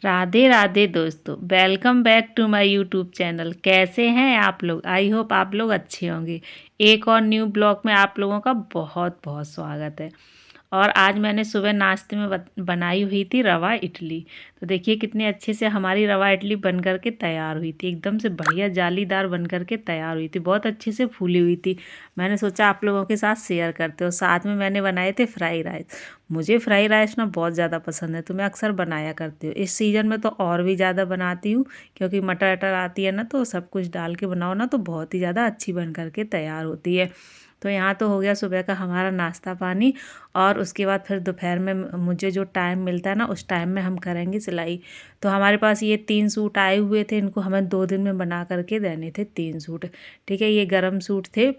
राधे राधे दोस्तों, welcome back to my YouTube channel. कैसे हैं आप लोग? आई होप आप लोग अच्छे होंगे। एक और न्यू ब्लॉग में आप लोगों का बहुत बहुत स्वागत है। और आज मैंने सुबह नाश्ते में बनाई हुई थी रवा इडली। तो देखिए कितने अच्छे से हमारी रवा इडली बन कर के तैयार हुई थी। एकदम से बढ़िया जालीदार बन कर के तैयार हुई थी, बहुत अच्छे से फूली हुई थी। मैंने सोचा आप लोगों के साथ शेयर करते हो। साथ में मैंने बनाए थे फ्राई राइस। मुझे फ्राई राइस ना बहुत ज़्यादा पसंद है, तो मैं अक्सर बनाया करती हूँ। इस सीज़न में तो और भी ज़्यादा बनाती हूँ, क्योंकि मटर अटर आती है ना, तो सब कुछ डाल के बनाओ ना तो बहुत ही ज़्यादा अच्छी बन करके तैयार होती है। तो यहाँ तो हो गया सुबह का हमारा नाश्ता पानी। और उसके बाद फिर दोपहर में मुझे जो टाइम मिलता है ना, उस टाइम में हम करेंगे सिलाई। तो हमारे पास ये 3 सूट आए हुए थे, इनको हमें 2 दिन में बना करके देने थे 3 सूट। ठीक है, ये गरम सूट थे,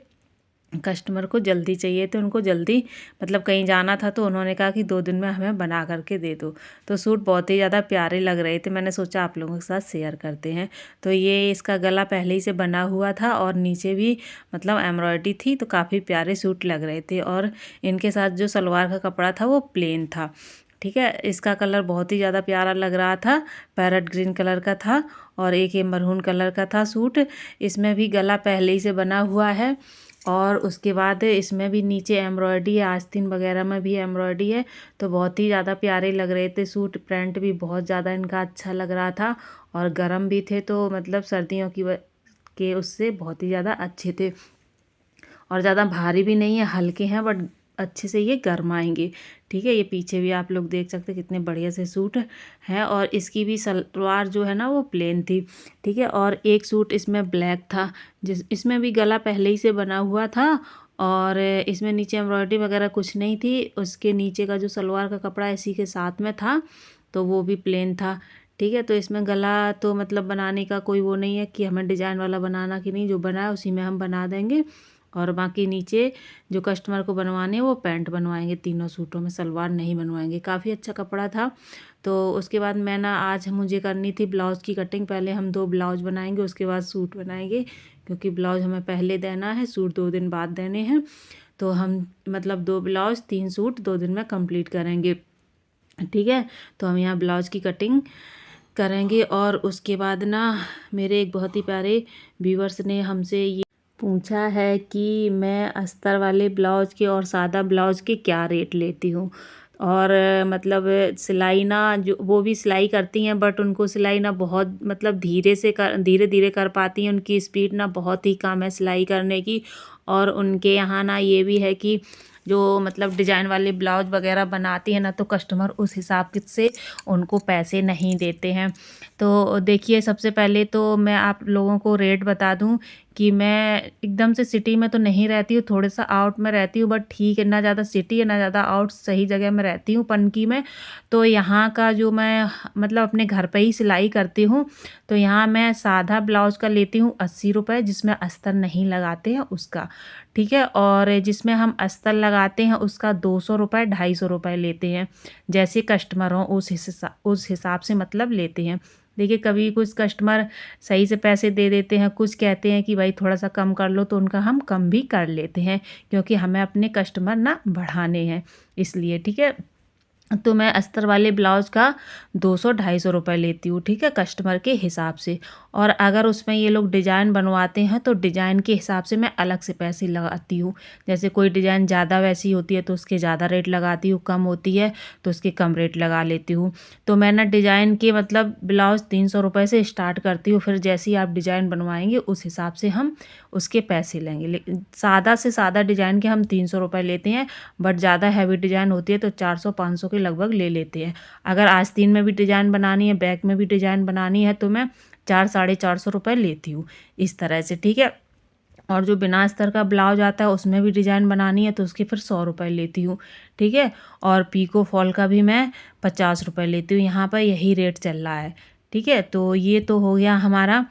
कस्टमर को जल्दी चाहिए थे, उनको जल्दी मतलब कहीं जाना था, तो उन्होंने कहा कि 2 दिन में हमें बना करके दे दो। तो सूट बहुत ही ज़्यादा प्यारे लग रहे थे, मैंने सोचा आप लोगों के साथ शेयर करते हैं। तो ये इसका गला पहले ही से बना हुआ था और नीचे भी मतलब एम्ब्रॉयडरी थी, तो काफ़ी प्यारे सूट लग रहे थे। और इनके साथ जो सलवार का कपड़ा था वो प्लेन था। ठीक है, इसका कलर बहुत ही ज़्यादा प्यारा लग रहा था, पैरेट ग्रीन कलर का था। और एक ये मरून कलर का था सूट। इसमें भी गला पहले ही से बना हुआ है। और उसके बाद इसमें भी नीचे एम्ब्रॉयडरी है, आस्तीन वगैरह में भी एम्ब्रॉयडरी है। तो बहुत ही ज़्यादा प्यारे लग रहे थे सूट। प्रिंट भी बहुत ज़्यादा इनका अच्छा लग रहा था। और गर्म भी थे, तो मतलब सर्दियों के उससे बहुत ही ज़्यादा अच्छे थे। और ज़्यादा भारी भी नहीं है, हल्के हैं, बट अच्छे से ये गरमाएंगे। ठीक है, ये पीछे भी आप लोग देख सकते हैं कितने बढ़िया से सूट हैं। और इसकी भी सलवार जो है ना वो प्लेन थी। ठीक है, और एक सूट इसमें ब्लैक था, इसमें भी गला पहले ही से बना हुआ था। और इसमें नीचे एम्ब्रॉयडरी वगैरह कुछ नहीं थी। उसके नीचे का जो सलवार का कपड़ा इसी के साथ में था, तो वो भी प्लेन था। ठीक है, तो इसमें गला तो मतलब बनाने का कोई वो नहीं है कि हमें डिजाइन वाला बनाना कि नहीं, जो बना है उसी में हम बना देंगे। और बाकी नीचे जो कस्टमर को बनवाने हैं वो पैंट बनवाएंगे, तीनों सूटों में सलवार नहीं बनवाएंगे। काफ़ी अच्छा कपड़ा था। तो उसके बाद मैं ना आज मुझे करनी थी ब्लाउज़ की कटिंग। पहले हम 2 ब्लाउज़ बनाएंगे, उसके बाद सूट बनाएंगे, क्योंकि ब्लाउज़ हमें पहले देना है, सूट 2 दिन बाद देने हैं। तो हम मतलब 2 ब्लाउज़ 3 सूट 2 दिन में कंप्लीट करेंगे। ठीक है, तो हम यहाँ ब्लाउज़ की कटिंग करेंगे। और उसके बाद ना मेरे एक बहुत ही प्यारे व्यूवर्स ने हमसे ये पूछा है कि मैं अस्तर वाले ब्लाउज़ के और सादा ब्लाउज़ के क्या रेट लेती हूँ। और मतलब सिलाई ना, जो वो भी सिलाई करती हैं, बट उनको सिलाई ना बहुत मतलब धीरे धीरे कर पाती हैं। उनकी स्पीड ना बहुत ही कम है सिलाई करने की। और उनके यहाँ ना ये भी है कि जो मतलब डिजाइन वाले ब्लाउज वगैरह बनाती है ना, तो कस्टमर उस हिसाब से उनको पैसे नहीं देते हैं। तो देखिए, सबसे पहले तो मैं आप लोगों को रेट बता दूं कि मैं एकदम से सिटी में तो नहीं रहती हूँ, थोड़ा सा आउट में रहती हूँ, बट ठीक है, ना ज़्यादा सिटी है ना ज़्यादा आउट, सही जगह में रहती हूँ, पनकी में। तो यहाँ का जो मैं मतलब अपने घर पे ही सिलाई करती हूँ, तो यहाँ मैं सादा ब्लाउज का लेती हूँ 80 रुपये, जिसमें अस्तर नहीं लगाते हैं उसका। ठीक है, और जिसमें हम अस्तर लगाते हैं उसका 200 रुपये 250 रुपये लेते हैं। जैसे कस्टमर हों उस हिसाब से मतलब लेते हैं। देखिए, कभी कुछ कस्टमर सही से पैसे दे देते हैं, कुछ कहते हैं कि भाई थोड़ा सा कम कर लो, तो उनका हम कम भी कर लेते हैं, क्योंकि हमें अपने कस्टमर ना बढ़ाने हैं इसलिए। ठीक है, तो मैं अस्तर वाले ब्लाउज़ का 200-250 रुपये लेती हूँ। ठीक है, कस्टमर के हिसाब से। और अगर उसमें ये लोग डिज़ाइन बनवाते हैं, तो डिज़ाइन के हिसाब से मैं अलग से पैसे लगाती हूँ। जैसे कोई डिज़ाइन ज़्यादा वैसी होती है तो उसके ज़्यादा रेट लगाती हूँ, कम होती है तो उसके कम रेट लगा लेती हूँ। तो मैं ना डिज़ाइन के मतलब ब्लाउज़ 300 रुपये से स्टार्ट करती हूँ, फिर जैसे ही आप डिज़ाइन बनवाएंगे उस हिसाब से हम उसके पैसे लेंगे। लेकिन सादा से सादा डिज़ाइन के हम 300 रुपये लेते हैं, बट ज़्यादा हैवी डिज़ाइन होती है तो 400-500 के लगभग ले लेते हैं। अगर आस्तीन में भी डिज़ाइन बनानी है, बैक में भी डिज़ाइन बनानी है, तो मैं 400-450 रुपये लेती हूँ इस तरह से। ठीक है, और जो बिना अस्तर का ब्लाउज आता है उसमें भी डिज़ाइन बनानी है, तो उसके फिर 100 रुपये लेती हूँ। ठीक है, और पीको फॉल का भी मैं 50 रुपये लेती हूँ। यहाँ पर यही रेट चल रहा है। ठीक है, तो ये तो हो गया हमारा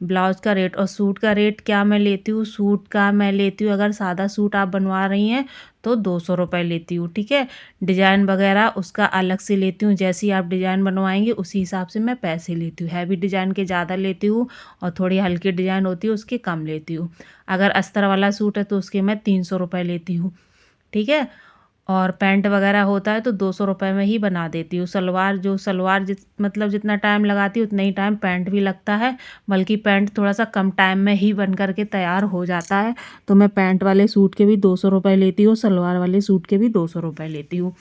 ब्लाउज़ का रेट। और सूट का रेट क्या मैं लेती हूँ, सूट का मैं लेती हूँ, अगर सादा सूट आप बनवा रही हैं तो 200 रुपये लेती हूँ। ठीक है, डिज़ाइन वगैरह उसका अलग से लेती हूँ, जैसे ही आप डिज़ाइन बनवाएंगे उसी हिसाब से मैं पैसे लेती हूँ। हैवी डिज़ाइन के ज़्यादा लेती हूँ और थोड़ी हल्की डिज़ाइन होती है उसके कम लेती हूँ। अगर अस्तर वाला सूट है तो उसके मैं 300 रुपये लेती हूँ। ठीक है, और पैंट वगैरह होता है तो 200 रुपये में ही बना देती हूँ। सलवार मतलब जितना टाइम लगाती हूँ उतना ही टाइम पैंट भी लगता है, बल्कि पैंट थोड़ा-सा कम टाइम में ही बन कर के तैयार हो जाता है। तो मैं पैंट वाले सूट के भी 200 रुपये लेती हूँ, सलवार वाले सूट के भी 200 रुपये लेती हूँ।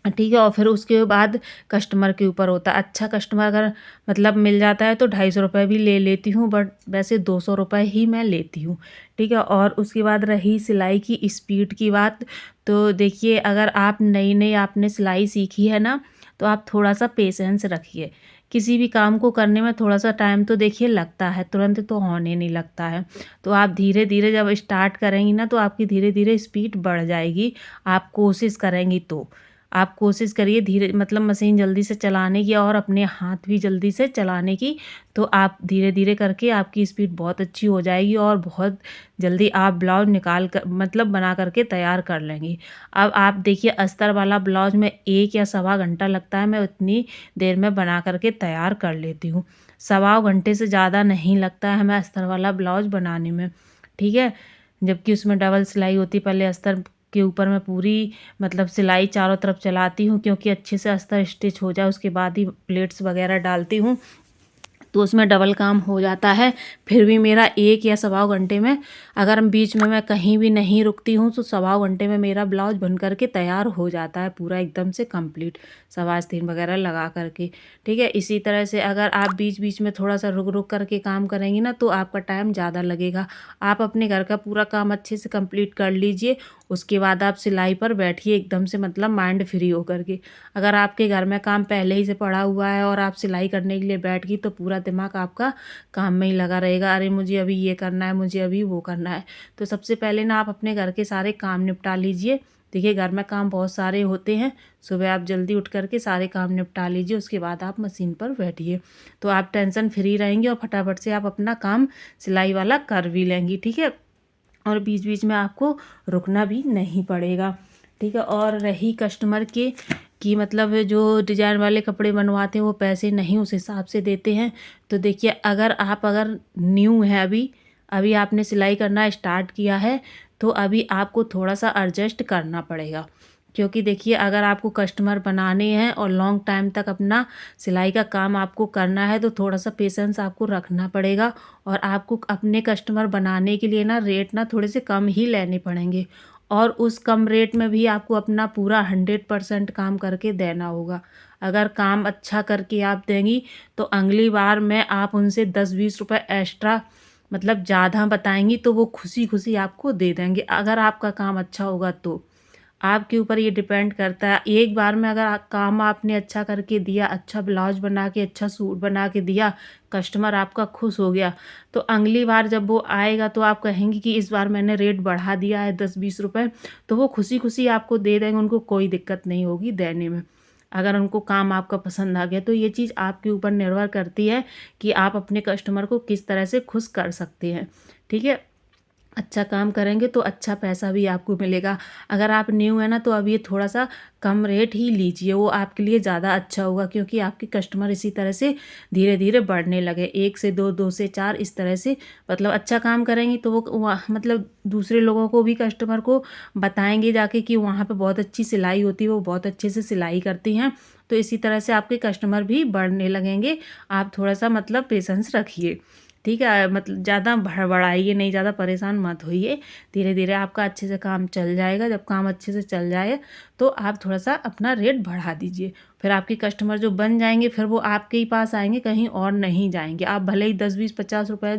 ठीक है, और फिर उसके बाद कस्टमर के ऊपर होता है। अच्छा कस्टमर अगर मतलब मिल जाता है तो 250 रुपये भी ले लेती हूँ, बट वैसे 200 रुपये ही मैं लेती हूँ। ठीक है, और उसके बाद रही सिलाई की स्पीड की बात, तो देखिए अगर आप नई-नई आपने सिलाई सीखी है ना, तो आप थोड़ा-सा पेशेंस रखिए। किसी भी काम को करने में थोड़ा-सा टाइम तो देखिए लगता है, तुरंत तो होने नहीं लगता है। तो आप धीरे-धीरे जब स्टार्ट करेंगी ना, तो आपकी धीरे-धीरे स्पीड बढ़ जाएगी, आप कोशिश करेंगी तो। आप कोशिश करिए धीरे मतलब मशीन जल्दी से चलाने की और अपने हाथ भी जल्दी से चलाने की, तो आप धीरे-धीरे करके आपकी स्पीड बहुत अच्छी हो जाएगी और बहुत जल्दी आप ब्लाउज़ निकाल कर मतलब बना कर के तैयार कर लेंगी। अब आप देखिए अस्तर वाला ब्लाउज़ में 1 या सवा घंटा लगता है, मैं उतनी देर में बना कर के तैयार कर लेती हूँ। सवा घंटे से ज़्यादा नहीं लगता है हमें अस्तर वाला ब्लाउज़ बनाने में, ठीक है? जबकि उसमें डबल सिलाई होती है, पहले अस्तर के ऊपर मैं पूरी मतलब सिलाई चारों तरफ चलाती हूँ, क्योंकि अच्छे से अस्तर स्टिच हो जाए उसके बाद ही प्लेट्स वगैरह डालती हूँ, तो उसमें डबल काम हो जाता है। फिर भी मेरा 1 या सवा घंटे में, अगर बीच में मैं कहीं भी नहीं रुकती हूँ, तो सवा घंटे में मेरा ब्लाउज़ बन कर के तैयार हो जाता है पूरा एकदम से कंप्लीट, सवा आस्तीन वगैरह लगा कर के। ठीक है, इसी तरह से अगर आप बीच-बीच में थोड़ा-सा रुक-रुक कर के काम करेंगी ना, तो आपका टाइम ज़्यादा लगेगा। आप अपने घर का पूरा काम अच्छे से कंप्लीट कर लीजिए, उसके बाद आप सिलाई पर बैठिए एकदम से मतलब माइंड फ्री होकर के। अगर आपके घर में काम पहले ही से पड़ा हुआ है और आप सिलाई करने के लिए बैठ गई, तो पूरा दिमाग आपका काम में ही लगा रहेगा, अरे मुझे अभी ये करना है, मुझे अभी वो करना है। तो सबसे पहले ना आप अपने घर के सारे काम निपटा लीजिए। देखिए घर में काम बहुत सारे होते हैं, सुबह आप जल्दी उठ कर के सारे काम निपटा लीजिए, उसके बाद आप मशीन पर बैठिए। तो आप टेंशन फ्री रहेंगी और फटाफट से आप अपना काम सिलाई वाला कर भी लेंगी, ठीक है? और बीच-बीच में आपको रुकना भी नहीं पड़ेगा, ठीक है? और रही कस्टमर के कि मतलब जो डिज़ाइन वाले कपड़े बनवाते हैं वो पैसे नहीं उस हिसाब से देते हैं। तो देखिए अगर न्यू हैं अभी आपने सिलाई करना स्टार्ट किया है, तो अभी आपको थोड़ा-सा एडजस्ट करना पड़ेगा। क्योंकि देखिए अगर आपको कस्टमर बनाने हैं और लॉन्ग टाइम तक अपना सिलाई का काम आपको करना है, तो थोड़ा-सा पेशेंस आपको रखना पड़ेगा और आपको अपने कस्टमर बनाने के लिए ना रेट ना थोड़े से कम ही लेने पड़ेंगे। और उस कम रेट में भी आपको अपना पूरा 100% काम करके देना होगा। अगर काम अच्छा करके आप देंगी, तो अगली बार में आप उनसे 10-20 रुपए एक्स्ट्रा मतलब ज़्यादा बताएँगी, तो वो खुशी-खुशी आपको दे देंगे, अगर आपका काम अच्छा होगा तो। आपके ऊपर ये डिपेंड करता है। एक बार में अगर काम आपने अच्छा करके दिया, अच्छा ब्लाउज़ बना के, अच्छा सूट बना के दिया, कस्टमर आपका खुश हो गया, तो अगली बार जब वो आएगा तो आप कहेंगी कि इस बार मैंने रेट बढ़ा दिया है 10-20 रुपए, तो वो खुशी-खुशी आपको दे देंगे, उनको कोई दिक्कत नहीं होगी देने में। अगर उनको काम आपका पसंद आ गया, तो ये चीज़ आपके ऊपर निर्भर करती है कि आप अपने कस्टमर को किस तरह से खुश कर सकते हैं। ठीक है? अच्छा काम करेंगे तो अच्छा पैसा भी आपको मिलेगा। अगर आप न्यू हैं ना, तो अब ये थोड़ा-सा कम रेट ही लीजिए, वो आपके लिए ज़्यादा अच्छा होगा, क्योंकि आपके कस्टमर इसी तरह से धीरे-धीरे बढ़ने लगे। 1 से 2, 2 से 4 इस तरह से मतलब अच्छा काम करेंगी तो वो मतलब दूसरे लोगों को भी कस्टमर को बताएँगे जाके कि वहाँ पे बहुत अच्छी सिलाई होती है, वो बहुत अच्छे से सिलाई करती हैं। तो इसी तरह से आपके कस्टमर भी बढ़ने लगेंगे। आप थोड़ा-सा मतलब पेशेंस रखिए। ठीक है? मतलब ज़्यादा हड़बड़ाइए नहीं, ज़्यादा परेशान मत होइए। धीरे-धीरे आपका अच्छे से काम चल जाएगा। जब काम अच्छे से चल जाए, तो आप थोड़ा-सा अपना रेट बढ़ा दीजिए। फिर आपके कस्टमर जो बन जाएँगे, फिर वो आपके ही पास आएँगे, कहीं और नहीं जाएँगे। आप भले ही 10, 20, 50 रुपए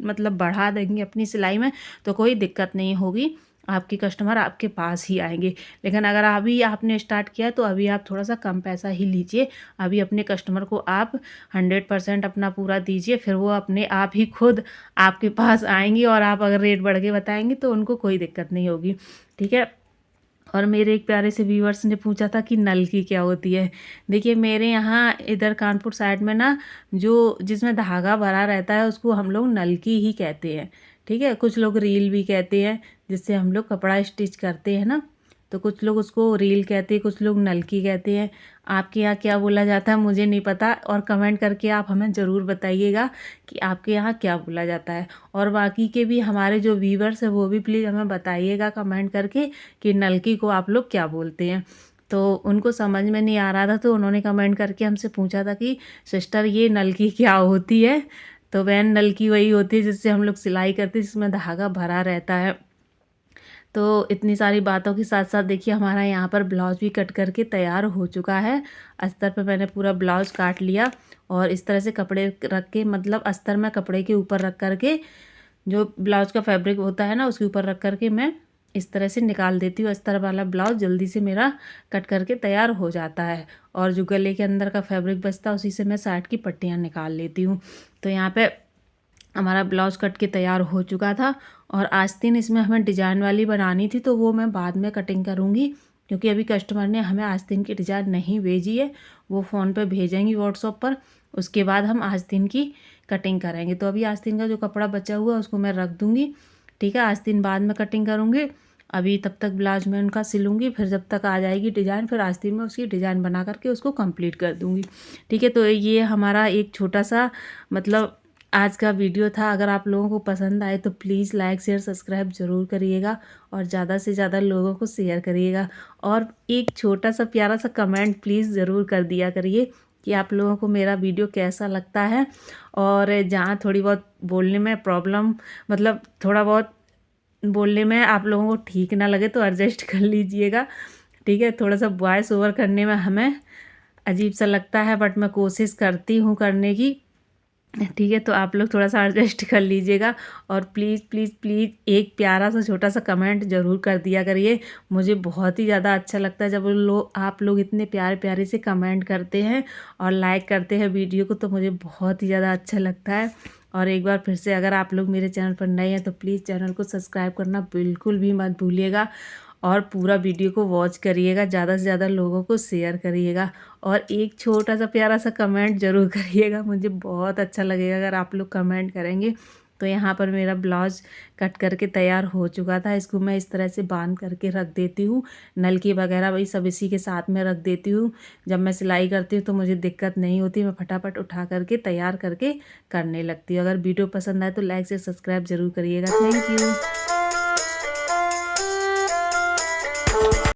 मतलब बढ़ा देंगी अपनी सिलाई में, तो कोई दिक्कत नहीं होगी। आपके कस्टमर आपके पास ही आएँगे। लेकिन अगर अभी आपने स्टार्ट किया है, तो अभी आप थोड़ा-सा कम पैसा ही लीजिए। अभी अपने कस्टमर को आप 100% अपना पूरा दीजिए, फिर वो अपने आप ही खुद आपके पास आएँगी और आप अगर रेट बढ़ के बताएँगी, तो उनको कोई दिक्कत नहीं होगी। ठीक है? और मेरे एक प्यारे से व्यूअर्स ने पूछा था कि नलकी क्या होती है? देखिए मेरे यहाँ इधर कानपुर साइड में ना जो जिसमें धागा भरा रहता है उसको हम लोग नलकी ही कहते हैं, ठीक है? कुछ लोग रील भी कहते हैं, जिससे हम लोग कपड़ा स्टिच करते हैं ना, तो कुछ लोग उसको रील कहते हैं, कुछ लोग नलकी कहते हैं। आपके यहाँ क्या बोला जाता है मुझे नहीं पता, और कमेंट करके आप हमें ज़रूर बताइएगा कि आपके यहाँ क्या बोला जाता है। और बाकी के भी हमारे जो व्यूवर्स हैं वो भी प्लीज़ हमें बताइएगा कमेंट करके कि नलकी को आप लोग क्या बोलते हैं। तो उनको समझ में नहीं आ रहा था, तो उन्होंने कमेंट करके हमसे पूछा था कि सिस्टर ये नलकी क्या होती है। तो बहन, नलकी वही होती है जिससे हम लोग सिलाई करते हैं, जिसमें धागा भरा रहता है। तो इतनी सारी बातों के साथ साथ देखिए हमारा यहाँ पर ब्लाउज भी कट करके तैयार हो चुका है। अस्तर पे मैंने पूरा ब्लाउज काट लिया और इस तरह से कपड़े रख के, मतलब अस्तर में कपड़े के ऊपर रख करके, जो ब्लाउज का फैब्रिक होता है ना उसके ऊपर रख करके मैं इस तरह से निकाल देती हूँ। अस्तर वाला ब्लाउज जल्दी से मेरा कट करके तैयार हो जाता है। और जो गले के अंदर का फैब्रिक बचता है उसी से मैं साइड की पट्टियाँ निकाल लेती हूँ। तो यहाँ पे हमारा ब्लाउज कट के तैयार हो चुका था। और आस्तीन इसमें हमें डिजाइन वाली बनानी थी, तो वो मैं बाद में कटिंग करूँगी, क्योंकि अभी कस्टमर ने हमें आस्तीन की डिजाइन नहीं भेजी है। वो फ़ोन पे भेजेंगी व्हाट्सएप पर, उसके बाद हम आस्तीन की कटिंग करेंगे। तो अभी आस्तीन का जो कपड़ा बचा हुआ है उसको मैं रख दूँगी, ठीक है। आस्तीन बाद में कटिंग करूँगी। अभी तब तक ब्लाउज मैं उनका सिलूँगी, फिर जब तक आ जाएगी डिज़ाइन, फिर आस्तीन में उसकी डिज़ाइन बना करके उसको कंप्लीट कर दूँगी, ठीक है। तो ये हमारा एक छोटा सा मतलब आज का वीडियो था। अगर आप लोगों को पसंद आए तो प्लीज़ लाइक शेयर सब्सक्राइब ज़रूर करिएगा और ज़्यादा से ज़्यादा लोगों को शेयर करिएगा। और एक छोटा सा प्यारा सा कमेंट प्लीज़ ज़रूर कर दिया करिए कि आप लोगों को मेरा वीडियो कैसा लगता है। और जहाँ थोड़ी बहुत बोलने में प्रॉब्लम, मतलब थोड़ा बहुत बोलने में आप लोगों को ठीक ना लगे तो एडजस्ट कर लीजिएगा, ठीक है। थोड़ा सा वॉइस ओवर करने में हमें अजीब सा लगता है, बट मैं कोशिश करती हूँ करने की, ठीक है। तो आप लोग थोड़ा सा एडजस्ट कर लीजिएगा। और प्लीज़ प्लीज़ प्लीज़ एक प्यारा सा छोटा सा कमेंट ज़रूर कर दिया करिए। मुझे बहुत ही ज़्यादा अच्छा लगता है जब आप लोग इतने प्यारे प्यारे से कमेंट करते हैं और लाइक करते हैं वीडियो को, तो मुझे बहुत ही ज़्यादा अच्छा लगता है। और एक बार फिर से, अगर आप लोग मेरे चैनल पर नए हैं तो प्लीज़ चैनल को सब्सक्राइब करना बिल्कुल भी मत भूलिएगा। और पूरा वीडियो को वॉच करिएगा, ज़्यादा से ज़्यादा लोगों को शेयर करिएगा। और एक छोटा सा प्यारा सा कमेंट ज़रूर करिएगा, मुझे बहुत अच्छा लगेगा अगर आप लोग कमेंट करेंगे। तो यहाँ पर मेरा ब्लाउज कट करके तैयार हो चुका था। इसको मैं इस तरह से बांध करके रख देती हूँ। नलकी वगैरह वही सब इसी के साथ में रख देती हूँ। जब मैं सिलाई करती हूँ तो मुझे दिक्कत नहीं होती, मैं फटाफट उठा करके तैयार करके करने लगती हूँ। अगर वीडियो पसंद आए तो लाइक से सब्सक्राइब ज़रूर करिएगा। Thank you.